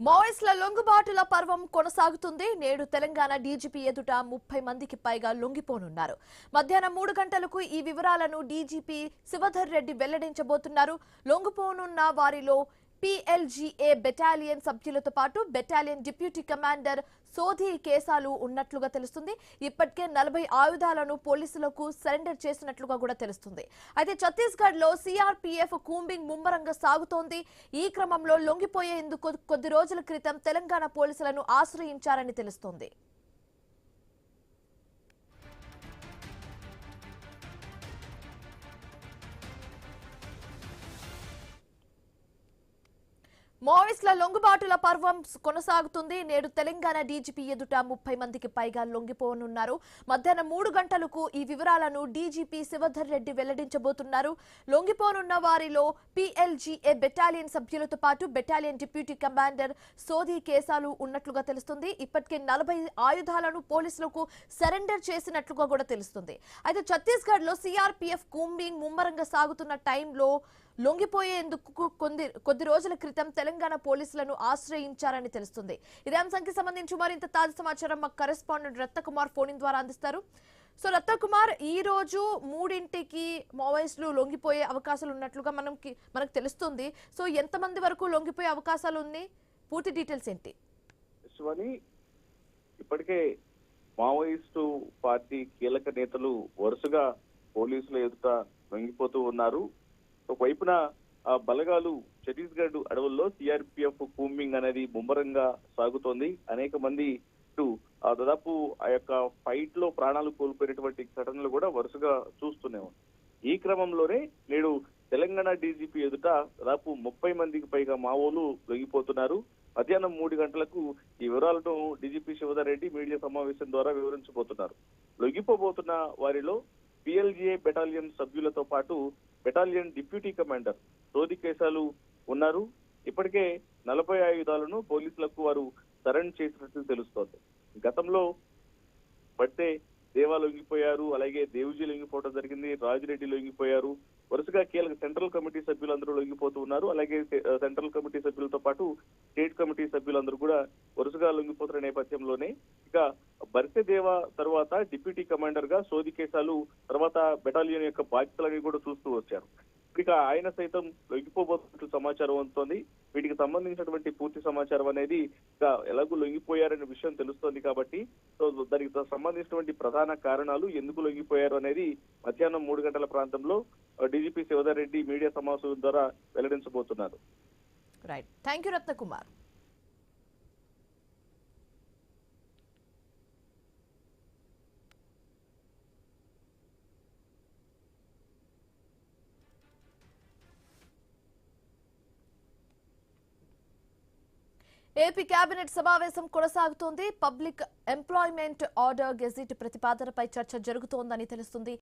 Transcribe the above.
మావోయిస్టుల లొంగుబాటుల పర్వం కొనసాగుతుంది. నేడు తెలంగాణ డీజీపీ ఎదుట 30 మందికి పైగా లొంగిపోనున్నారు. మధ్యాహ్నం 3 గంటలకు ఈ వివరాలను డీజీపీ శివధర్ రెడ్డి వెల్లడించబోతున్నారు. లొంగిపోనున్న వారిలో PLGA బెటాలియన్ సభ్యులతో పాటు బెటాలియన్ డిప్యూటీ కమాండర్ సోధి కేసాలు ఉన్నట్లుగా తెలుస్తుంది. ఇప్పటికే 40 ఆయుధాలను పోలీసులకు సరెండర్ చేసినట్లుగా కూడా తెలుస్తుంది. అయితే ఛత్తీస్గఢ్ లో CRPF కూంబింగ్ ముమ్మరంగా సాగుతోంది. ఈ క్రమంలో లొంగిపోయేందుకు కొద్ది రోజుల క్రితం తెలంగాణ పోలీసులను ఆశ్రయించారని తెలుస్తోంది. మావోయిస్టుల లొంగుబాటుల పర్వం కొనసాగుతుంది. నేడు తెలంగాణ డీజీపీ ఎదుట 30 మందికి పైగా లొంగిపోనున్నారు. మధ్యాహ్నం 3 గంటలకు ఈ వివరాలను డీజీపీ శివధర్ రెడ్డి వెల్లడించబోతున్నారు. లొంగిపోనున్న వారిలో PLGA బెటాలియన్ సభ్యులతో పాటు బెటాలియన్ డిప్యూటీ కమాండర్ సోధి కేసాలు ఉన్నట్లుగా తెలుస్తుంది. ఇప్పటికే 40 ఆయుధాలను పోలీసులకు సరెండర్ చేసినట్లుగా కూడా తెలుస్తుంది. అయితే ఛత్తీస్గఢ్ లో CRPF కూంబింగ్ ముమ్మరంగా సాగుతున్న టైంలో లొంగిపోయేందుకు కొద్ది రోజుల క్రితం తెలంగాణ పోలీసులను ఆశ్రయించారని తెలుస్తుంది. ఇదే అంశానికి సంబంధించి మరింత తాజా సమాచారం మా కరెస్పాండెంట్ రత్నకుమార్ ఫోన్ ద్వారా అందిస్తారు. సో రత్నకుమార్, ఈ రోజు 3ంటికి మావోయిస్టులు లొంగిపోయే అవకాశాలు ఉన్నట్లుగా మనకు తెలుస్తుంది. సో ఎంతమంది వరకు లొంగిపోయే అవకాశాలు ఉన్నాయి? పూర్తి డీటెయిల్స్ ఏంటి? ఇప్పటికే మావోయిస్టు పార్టీ కీలక నేతలు వరుసగా పోలీసుల ఎదుట లొంగిపోతూ ఉన్నారు. ఒకవైపున బలగాలు ఛత్తీస్గఢ్ అడవుల్లో CRPF కూంబింగ్ అనేది ముమ్మరంగా సాగుతోంది. అనేక మంది దాదాపు ఆ యొక్క ఫైట్ లో ప్రాణాలు కోల్పోయినటువంటి ఘటనలు కూడా వరుసగా చూస్తూనే ఉంది. ఈ క్రమంలోనే నేడు తెలంగాణ డీజీపీ ఎదుట దాదాపు 30 మందికి పైగా మావోలు లొంగిపోతున్నారు. మధ్యాహ్నం 3 గంటలకు ఈ వివరాలను డీజీపీ శివధర్ రెడ్డి మీడియా సమావేశం ద్వారా వివరించబోతున్నారు. లొంగిపోబోతున్న వారిలో PLGA బెటాలియన్ సభ్యులతో పాటు బెటాలియన్ డిప్యూటీ కమాండర్ సోధి కేసాలు ఉన్నారు. ఇప్పటికే 40 ఆయుధాలను పోలీసులకు వారు సరెండర్ చేసినట్లు తెలుస్తోంది. గతంలో పడితే దేవా లొంగిపోయారు, అలాగే దేవుజీ లొంగిపోవడం జరిగింది, రాజిరెడ్డి లొంగిపోయారు. వరుసగా కీలక సెంట్రల్ కమిటీ సభ్యులందరూ లొంగిపోతూ ఉన్నారు. అలాగే సెంట్రల్ కమిటీ సభ్యులతో పాటు స్టేట్ కమిటీ సభ్యులందరూ కూడా వరుసగా లొంగిపోతున్న నేపథ్యంలోనే ఇక బర్సె దేవా తర్వాత డిప్యూటీ కమాండర్ గా సోధి కేసాలు, తర్వాత బెటాలియన్ యొక్క బాధ్యతలని కూడా చూస్తూ వచ్చారు. ఇక ఆయన సైతం లొంగిపోబోతున్నట్లు సమాచారం అందుతోంది. వీటికి సంబంధించినటువంటి పూర్తి సమాచారం అనేది ఇక ఎలాగూ లొంగిపోయారనే విషయం తెలుస్తోంది. కాబట్టి దానికి సంబంధించినటువంటి ప్రధాన కారణాలు ఎందుకు లొంగిపోయారు అనేది మధ్యాహ్నం 3 గంటల ప్రాంతంలో డీజీపీ శివధర్ రెడ్డి మీడియా సమావేశం ద్వారా వెల్లడించబోతున్నారు. Right, thank you Ratnakumar. AP cabinet సమావేశం కొనసాగుతోంది. పబ్లిక్ ఎంప్లాయ్మెంట్ ఆర్డర్ గెజిట్ ప్రతిపాదనపై చర్చ జరుగుతోందని తెలుస్తుంది.